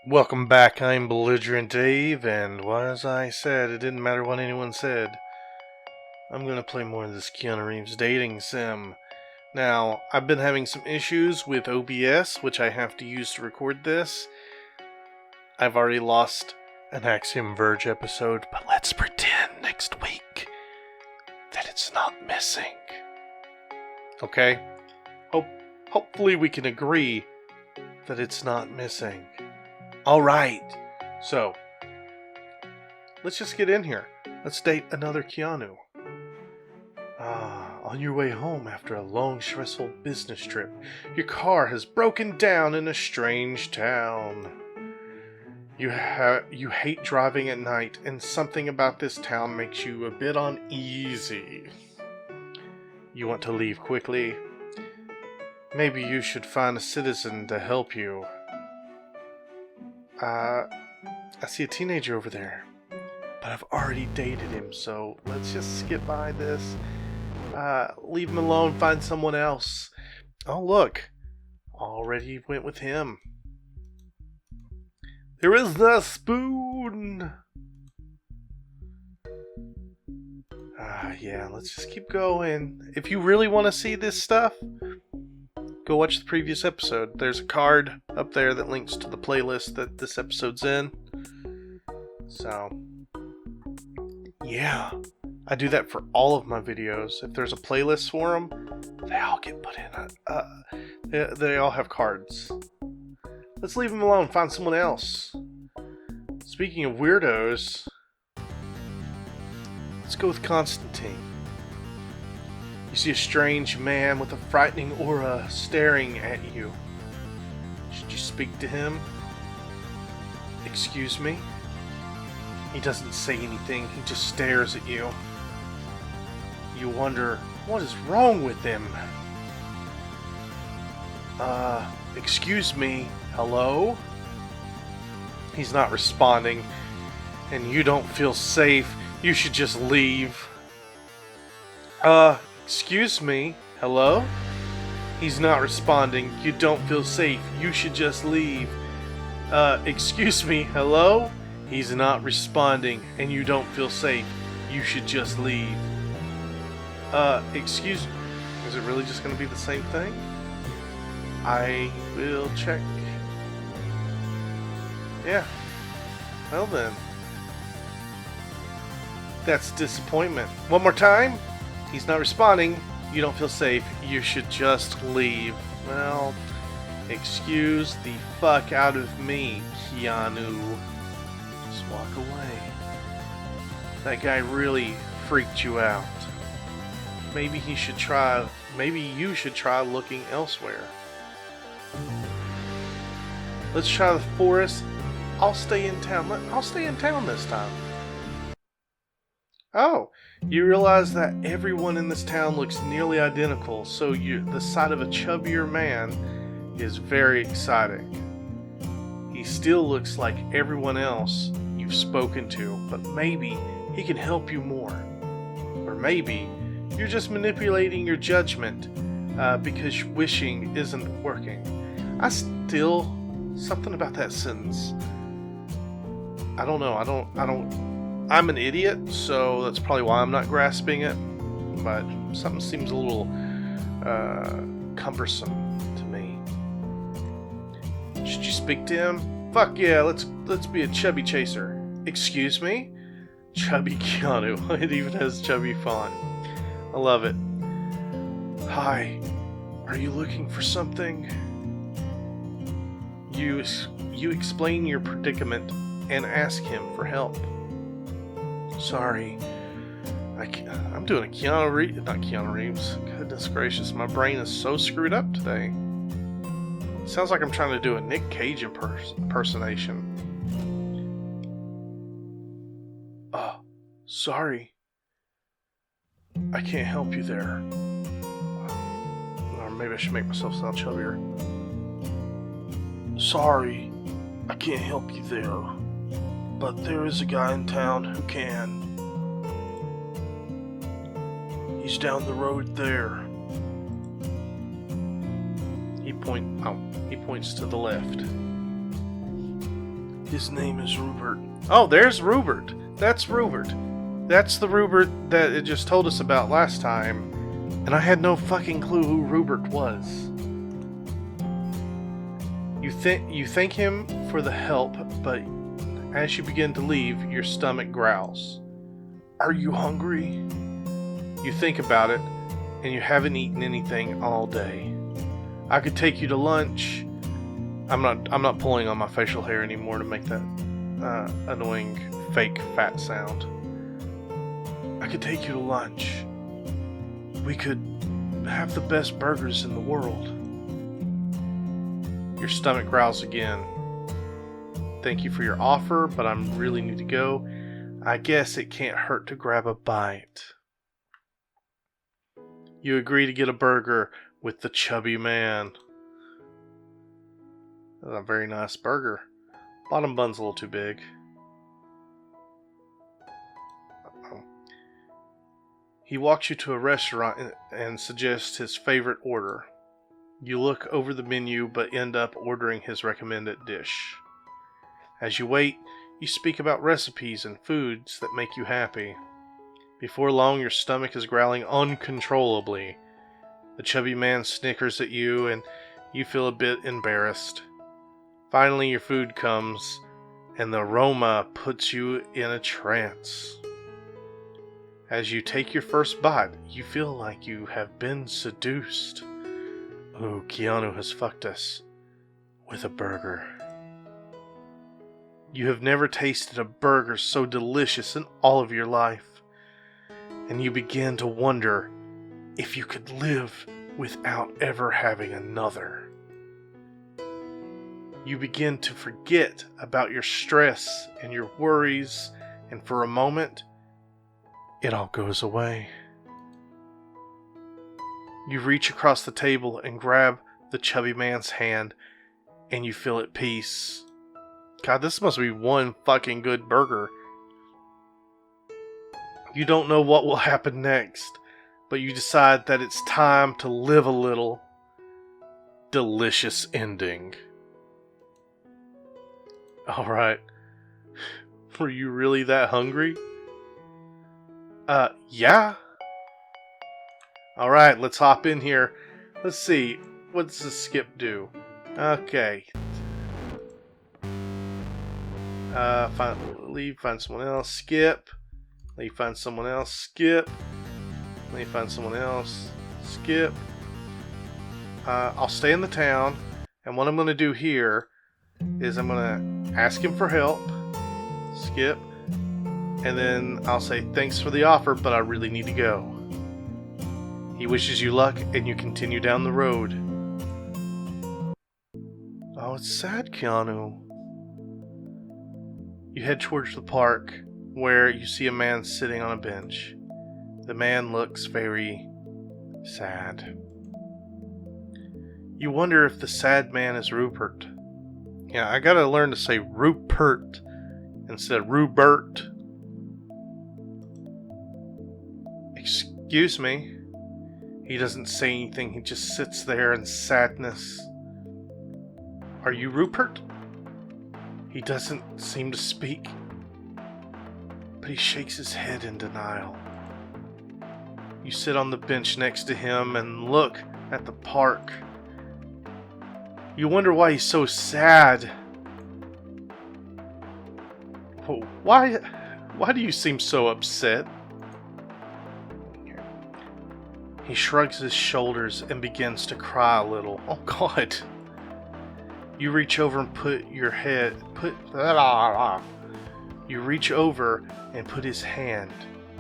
Welcome back, I'm Belligerent Dave, and as I said, it didn't matter what anyone said. I'm gonna play more of this Keanu Reeves dating sim. Now, I've been having some issues with OBS, which I have to use to record this. I've already lost an Axiom Verge episode, but let's pretend next week that it's not missing. Okay? Hopefully we can agree that it's not missing. Alright, so, let's just get in here. Let's date another Keanu. On your way home after a long, stressful business trip, your car has broken down in a strange town. You hate driving at night, and something about this town makes you a bit uneasy. You want to leave quickly. Maybe you should find a citizen to help you. I see a teenager over there, but I've already dated him, so let's just skip by this. Leave him alone, find someone else. Oh, look, already went with him. There is the spoon. Yeah, let's just keep going. If you really want to see this stuff, go watch the previous episode. There's a card up there that links to the playlist that this episode's in. So, yeah, I do that for all of my videos. If there's a playlist for them, they all get put in. They all have cards. Let's leave them alone. Find someone else. Speaking of weirdos, let's go with Constantine. You see a strange man with a frightening aura staring at you. Should you speak to him? Excuse me? He doesn't say anything, he just stares at you. You wonder, what is wrong with him? Excuse me, hello? He's not responding, and you don't feel safe. You should just leave. Excuse me, hello? He's not responding. You don't feel safe. You should just leave. Excuse me, hello? He's not responding, and you don't feel safe. You should just leave. Excuse me. Is it really just going to be the same thing? I will check. Yeah. Well then. That's disappointment. One more time? He's not responding. You don't feel safe. You should just leave. Well, excuse the fuck out of me, Keanu. Just walk away. That guy really freaked you out. Maybe you should try looking elsewhere. Let's try the forest. I'll stay in town. I'll stay in town this time. Oh, you realize that everyone in this town looks nearly identical, so the sight of a chubbier man is very exciting. He still looks like everyone else you've spoken to, but maybe he can help you more. Or maybe you're just manipulating your judgment because wishing isn't working. Something about that sentence. I don't know. I'm an idiot, so that's probably why I'm not grasping it. But something seems a little cumbersome to me. Should you speak to him? Fuck yeah, let's be a chubby chaser. Excuse me? Chubby Keanu. It even has chubby font. I love it. Hi, are you looking for something? You explain your predicament and ask him for help. Sorry, I'm doing a not Keanu Reeves. Goodness gracious, my brain is so screwed up today. It sounds like I'm trying to do a Nick Cage impersonation. Sorry. I can't help you there. Or maybe I should make myself sound chubbier. Sorry, I can't help you there. But there is a guy in town who can. He's down the road there. He points to the left. His name is Rupert. Oh, there's Rupert. That's Rupert. That's the Rupert that it just told us about last time. And I had no fucking clue who Rupert was. You thank him for the help, but as you begin to leave, your stomach growls. Are you hungry? You think about it, and you haven't eaten anything all day. I could take you to lunch. I'm not pulling on my facial hair anymore to make that annoying fake fat sound. I could take you to lunch. We could have the best burgers in the world. Your stomach growls again. Thank you for your offer, but I really need to go. I guess it can't hurt to grab a bite. You agree to get a burger with the chubby man. That's a very nice burger. Bottom bun's a little too big. He walks you to a restaurant and suggests his favorite order. You look over the menu but end up ordering his recommended dish. As you wait, you speak about recipes and foods that make you happy. Before long, your stomach is growling uncontrollably. The chubby man snickers at you and you feel a bit embarrassed. Finally, your food comes and the aroma puts you in a trance. As you take your first bite, you feel like you have been seduced. Oh, Keanu has fucked us with a burger. You have never tasted a burger so delicious in all of your life, and you begin to wonder if you could live without ever having another. You begin to forget about your stress and your worries, and for a moment, it all goes away. You reach across the table and grab the chubby man's hand, and you feel at peace. God, this must be one fucking good burger. You don't know what will happen next, but you decide that it's time to live a little. Delicious ending. Alright. Were you really that hungry? Yeah. Alright, let's hop in here. Let's see. What does the skip do? Okay. Leave, find someone else. Skip. Leave, find someone else. Skip. Leave, find someone else. Skip. I'll stay in the town. And what I'm going to do here is I'm going to ask him for help. Skip. And then I'll say, thanks for the offer, but I really need to go. He wishes you luck, and you continue down the road. Oh, it's sad, Keanu. You head towards the park, where you see a man sitting on a bench. The man looks very sad. You wonder if the sad man is Rupert. Yeah, I gotta learn to say Rupert instead of Rupert. Excuse me. He doesn't say anything, he just sits there in sadness. Are you Rupert? He doesn't seem to speak, but he shakes his head in denial. You sit on the bench next to him and look at the park. You wonder why he's so sad. Why do you seem so upset? He shrugs his shoulders and begins to cry a little. Oh God. You reach over and You reach over and put his hand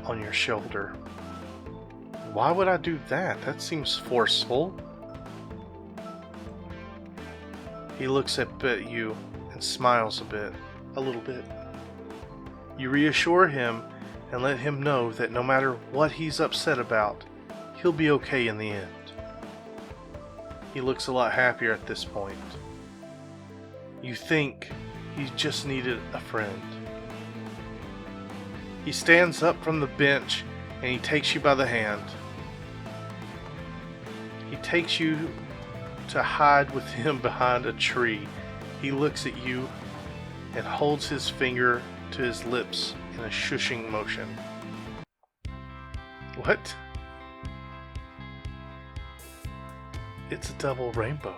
on your shoulder. Why would I do that? That seems forceful. He looks up at you and smiles a little bit. You reassure him and let him know that no matter what he's upset about, he'll be okay in the end. He looks a lot happier at this point. You think he just needed a friend. He stands up from the bench and he takes you by the hand. He takes you to hide with him behind a tree. He looks at you and holds his finger to his lips in a shushing motion. What? It's a double rainbow.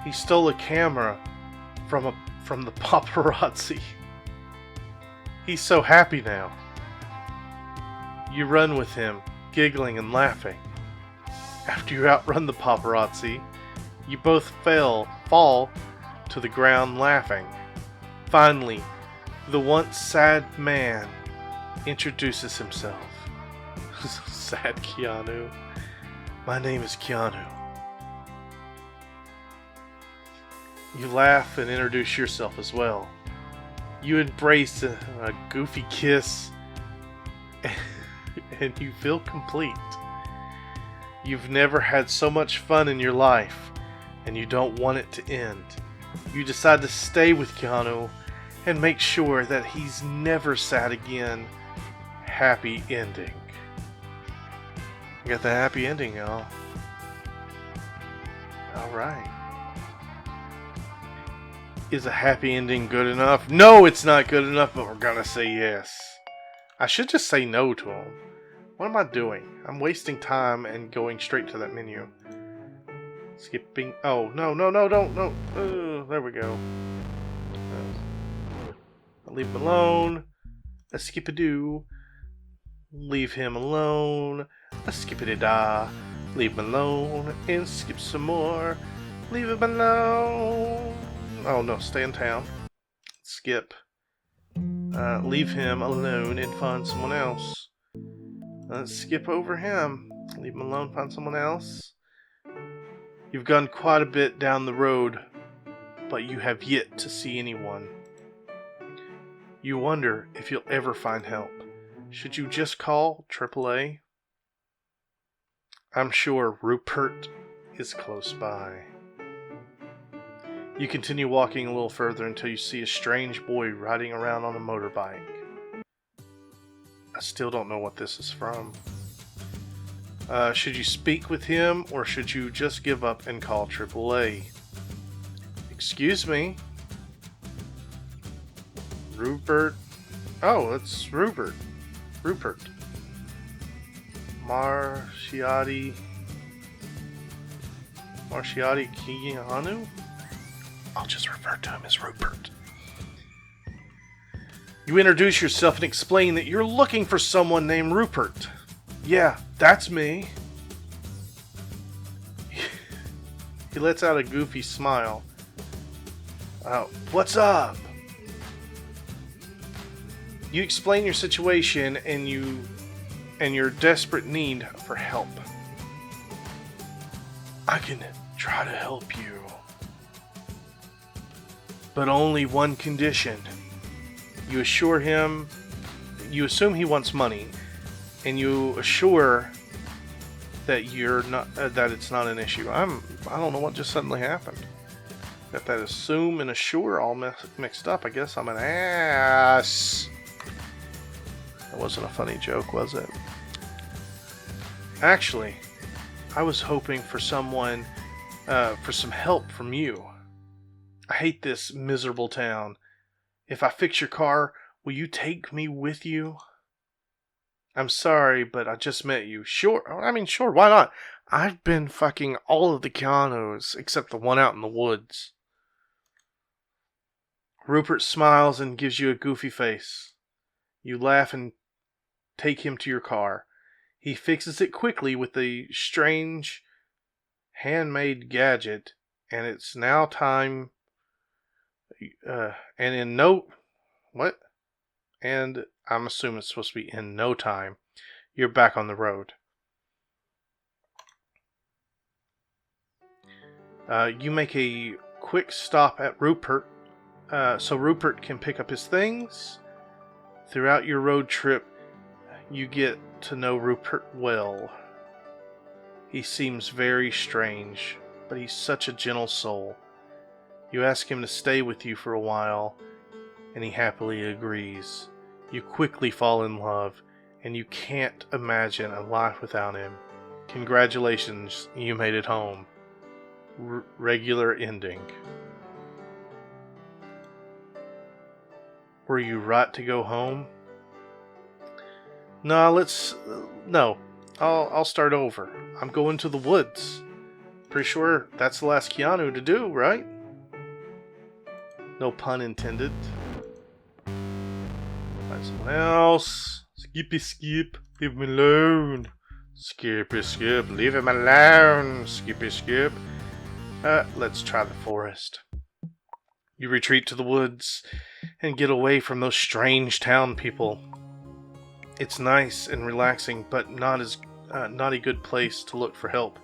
He stole a camera from the paparazzi. He's so happy now. You run with him, giggling and laughing. After you outrun the paparazzi, you both fall to the ground laughing. Finally, the once sad man introduces himself. Sad Keanu. My name is Keanu. You laugh and introduce yourself as well. You embrace a goofy kiss and you feel complete. You've never had so much fun in your life and you don't want it to end. You decide to stay with Keanu and make sure that he's never sad again. Happy ending. Got the happy ending, y'all. Alright. Is a happy ending good enough? No, it's not good enough, but we're gonna say yes. I should just say no to him. What am I doing? I'm wasting time and going straight to that menu. Skipping. Oh, no, don't, no. There we go. I'll leave him alone. A skip-a-doo. Leave him alone. A skip-a-da. Leave him alone. And skip some more. Leave him alone. Oh, no, stay in town. Skip. Leave him alone and find someone else. Let's skip over him. Leave him alone, find someone else. You've gone quite a bit down the road, but you have yet to see anyone. You wonder if you'll ever find help. Should you just call AAA? I'm sure Rupert is close by. You continue walking a little further until you see a strange boy riding around on a motorbike. I still don't know what this is from. Should you speak with him, or should you just give up and call AAA? Excuse me? Rupert? Oh, it's Rupert. Rupert. Marciati Keanu? I'll just refer to him as Rupert. You introduce yourself and explain that you're looking for someone named Rupert. Yeah, that's me. He lets out a goofy smile. What's up? You explain your situation and your desperate need for help. I can try to help you. But only one condition. You assume he wants money, and you assure that that it's not an issue. I don't know what just suddenly happened. Got that assume and assure all mixed up. I guess I'm an ass. That wasn't a funny joke, was it? Actually, I was hoping for some help from you. I hate this miserable town. If I fix your car, will you take me with you? I'm sorry, but I just met you. Sure, why not? I've been fucking all of the Keanus, except the one out in the woods. Rupert smiles and gives you a goofy face. You laugh and take him to your car. He fixes it quickly with a strange handmade gadget, and it's now time. And I'm assuming it's supposed to be in no time, you're back on the road. You make a quick stop at Rupert, so Rupert can pick up his things. Throughout your road trip, you get to know Rupert well. He seems very strange, but he's such a gentle soul. You ask him to stay with you for a while, and he happily agrees. You quickly fall in love, and you can't imagine a life without him. Congratulations, you made it home. Regular ending. Were you right to go home? No, no. I'll start over. I'm going to the woods. Pretty sure that's the last Keanu to do, right? No pun intended. Find someone else. Skippy skip. Leave me alone. Skippy skip. Leave him alone. Skippy skip. Let's try the forest. You retreat to the woods and get away from those strange town people. It's nice and relaxing, but not a good place to look for help.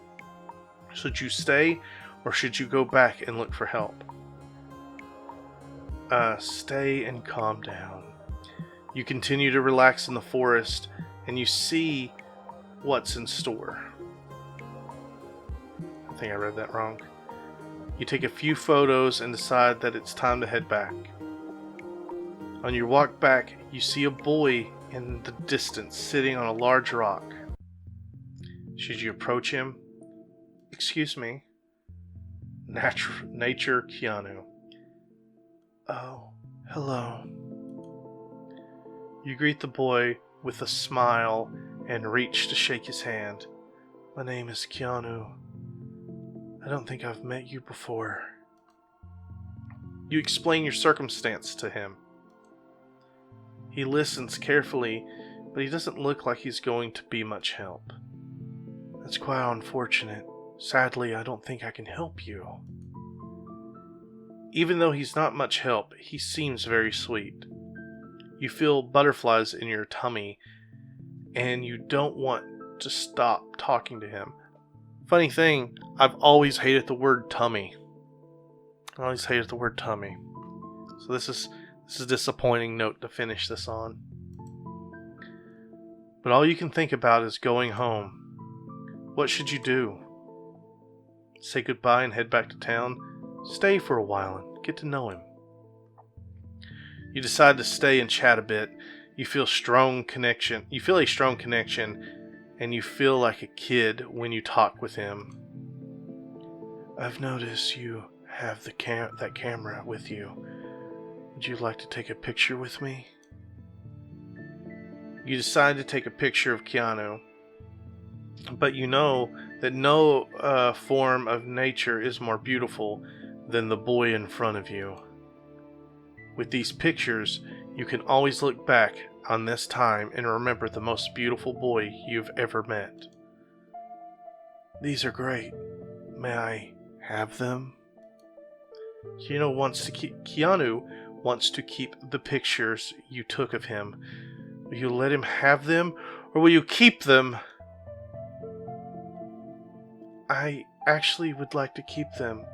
Should you stay, or should you go back and look for help? Stay and calm down. You continue to relax in the forest, and you see what's in store. I think I read that wrong. You take a few photos and decide that it's time to head back. On your walk back, you see a boy in the distance sitting on a large rock. Should you approach him? Excuse me. Nature Keanu. Oh, hello. You greet the boy with a smile and reach to shake his hand. My name is Keanu. I don't think I've met you before. You explain your circumstance to him. He listens carefully, but he doesn't look like he's going to be much help. That's quite unfortunate. Sadly, I don't think I can help you. Even though he's not much help, he seems very sweet. You feel butterflies in your tummy, and you don't want to stop talking to him. Funny thing, I've always hated the word tummy. So this is a disappointing note to finish this on. But all you can think about is going home. What should you do? Say goodbye and head back to town? Stay for a while and get to know him. You decide to stay and chat a bit. You feel a strong connection, and you feel like a kid when you talk with him. I've noticed you have that camera with you. Would you like to take a picture with me? You decide to take a picture of Keanu, but you know that no form of nature is more beautiful than the boy in front of you. With these pictures, you can always look back on this time and remember the most beautiful boy you've ever met. These are great. May I have them? Keanu wants to keep the pictures you took of him. Will you let him have them, or will you keep them? I actually would like to keep them.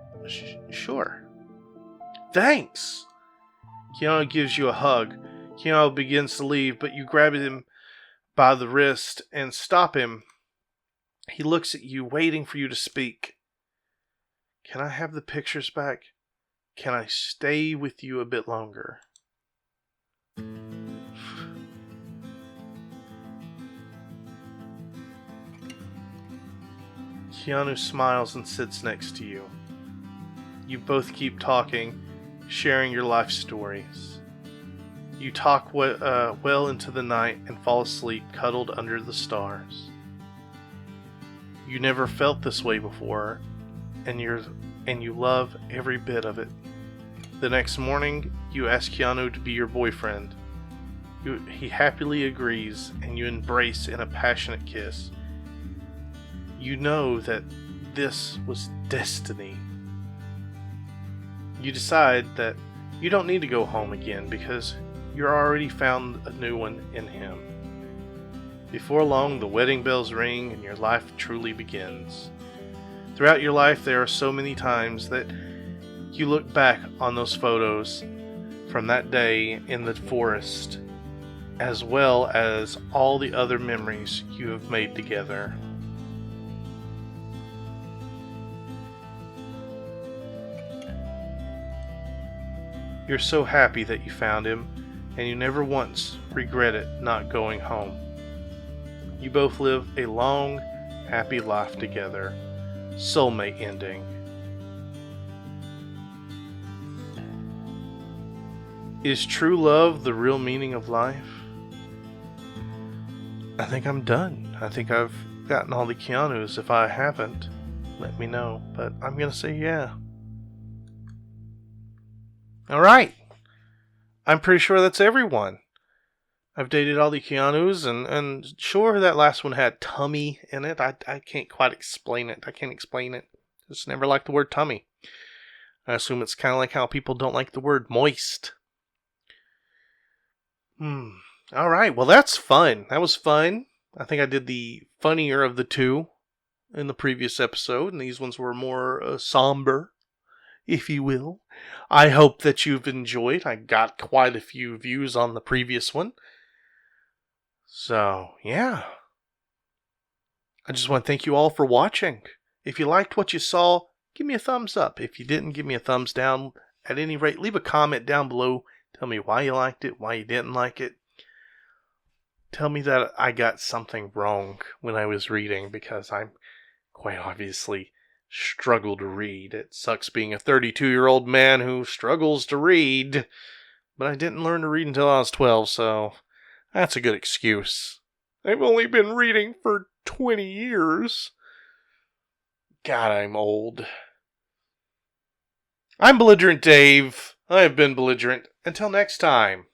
Sure. Thanks! Keanu gives you a hug. Keanu begins to leave, but you grab him by the wrist and stop him. He looks at you, waiting for you to speak. Can I have the pictures back? Can I stay with you a bit longer? Keanu smiles and sits next to you. You both keep talking, sharing your life stories. You talk well into the night and fall asleep cuddled under the stars. You never felt this way before, and you love every bit of it. The next morning, you ask Keanu to be your boyfriend. He happily agrees, and you embrace in a passionate kiss. You know that this was destiny. You decide that you don't need to go home again because you already found a new one in him. Before long, the wedding bells ring and your life truly begins. Throughout your life, there are so many times that you look back on those photos from that day in the forest, as well as all the other memories you have made together. You're so happy that you found him, and you never once regret it not going home. You both live a long, happy life together. Soulmate ending. Is true love the real meaning of life? I think I'm done. I think I've gotten all the Keanus. If I haven't, let me know. But I'm gonna say yeah. Alright. I'm pretty sure that's everyone. I've dated all the Keanus, and sure, that last one had tummy in it. I can't quite explain it. I can't explain it. Just never liked the word tummy. I assume it's kind of like how people don't like the word moist. Alright, well, that's fun. That was fun. I think I did the funnier of the two in the previous episode, and these ones were more somber, if you will. I hope that you've enjoyed. I got quite a few views on the previous one. So, yeah. I just want to thank you all for watching. If you liked what you saw, give me a thumbs up. If you didn't, give me a thumbs down. At any rate, leave a comment down below. Tell me why you liked it, why you didn't like it. Tell me that I got something wrong when I was reading, because I'm quite obviously struggle to read. It sucks being a 32-year-old man who struggles to read. But I didn't learn to read until I was 12, so that's a good excuse. I've only been reading for 20 years. God, I'm old. I'm Belligerent Dave. I have been belligerent. Until next time.